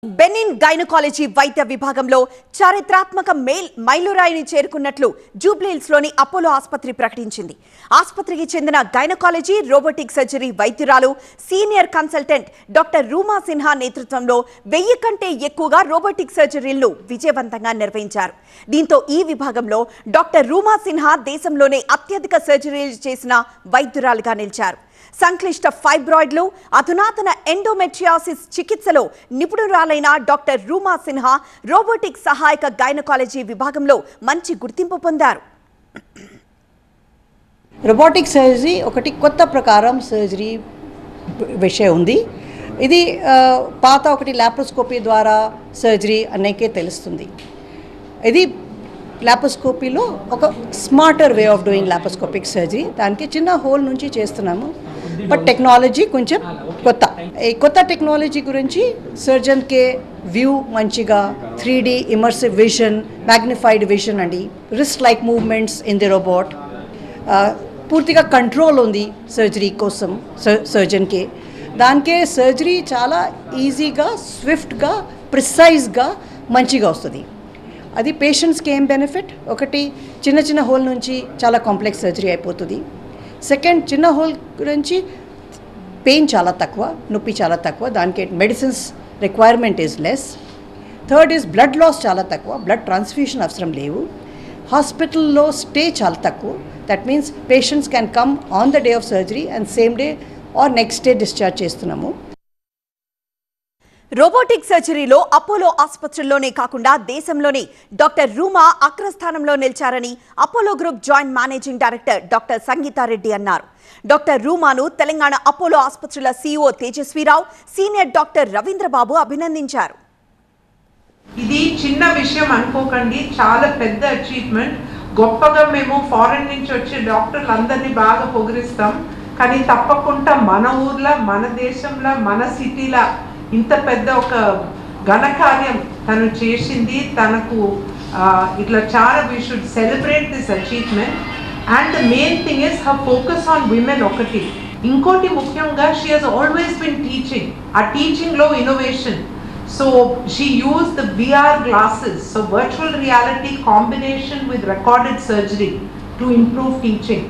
Benin gynaecology వైద్య విభాగంలో చారిత్రాత్మక మైలురాయిని చేరుకున్నట్లు జూబ్లీహిల్స్ లోని అపోలో ఆసుపత్రి ప్రకటించింది. ఆసుపత్రికి చెందిన గైనకాలజీ రోబోటిక్ సర్జరీ వైద్యురాలు senior consultant doctor Ruma Sinha నేతృత్వంలో 1000 కంటే ఎక్కువగా రోబోటిక్ సర్జరీలను విజయవంతంగా నిర్వహించారు. దీంతో ఈ విభాగంలో డాక్టర్ రూమా సిన్హా దేశంలోనే అత్యధిక సర్జరీలు చేసిన వైద్యురాలుగా నిలిచారు. సంక్లిష్ట ఫైబ్రాయిడ్లు, అధునాతన ఎండోమెట్రియాసిస్ చికిత్సలో నిపుణురాలైన డాక్టర్ రూమా సిన్హా రోబోటిక్ సహాయక గైనకాలజీ విభాగంలో మంచి గుర్తింపు పొందారు. రోబోటిక్ సర్జరీ ఒకటి కొత్త ప్రకారం సర్జరీ విషయం ఉంది. ఇది పాత ఒకటి లాప్రోస్కోపీ ద్వారా సర్జరీ అనేకే తెలుస్తుంది. ఇది లాప్రోస్కోపీలో ఒక smarter way of doing laparoscopic surgery. దానికి చిన్న హోల్ నుంచి చేస్తున్నాము. బట్ టెక్నాలజీ కొంచెం ఈ కొత్త టెక్నాలజీ గురించి సర్జన్కే వ్యూ మంచిగా 3D immersive vision, magnified vision అండి, wrist like movements in the robot, పూర్తిగా కంట్రోల్ ఉంది సర్జరీ కోసం సర్జన్కి. దానికే సర్జరీ చాలా ఈజీగా, స్విఫ్ట్గా, ప్రిసైజ్గా మంచిగా వస్తుంది. అది పేషెంట్స్కి ఏం బెనిఫిట్? ఒకటి, చిన్న చిన్న హోల్ నుంచి చాలా కాంప్లెక్స్ సర్జరీ అయిపోతుంది. సెకండ్, చిన్న హోల్ గురించి పెయిన్ చాలా తక్కువ, నొప్పి చాలా తక్కువ, దానికి medicines requirement is less. Third is blood loss చాలా తక్కువ, బ్లడ్ ట్రాన్స్ఫ్యూషన్ అవసరం లేవు. హాస్పిటల్లో స్టే చాలా తక్కువ. That means patients can come on the day of surgery and same day or next day discharge చేస్తున్నాము. రోబోటిక్ సర్జరీలో అపోలో ఆసుపత్రుల్లోనే కాకుండా దేశంలోనే డాక్టర్ రూమా అగ్రస్థానంలో నిలిచారని Apollo group joint managing director doctor Sangeeta Reddy అన్నారు. డాక్టర్ రూమాను తెలంగాణ అపోలో ఆసుపత్రుల CEO Tejaswi Rao, senior doctor Ravindra Babu అభినందించారు. ఇది చిన్న విషయం అనుకోకండి, చాలా పెద్ద అచీవ్మెంట్. గొప్పగా మేము ఫారెన్ నుంచి వచ్చే డాక్టర్లందరినీ బాగా పొగిడిస్తాం, కానీ తప్పకుండా మన ఊర్లో, మన దేశంలో, మన సిటీలో ఇంత పెద్ద ఒక ఘనకార్యం తను చేసింది. తనకు ఇట్లా చాలా we should celebrate this achievement. And the main thing is her focus on women. ఒకటి, ఇంకోటి ముఖ్యంగా she has always been teaching. ఆ టీచింగ్లో innovation. So she use the VR glasses, so virtual reality combination with recorded surgery to improve teaching.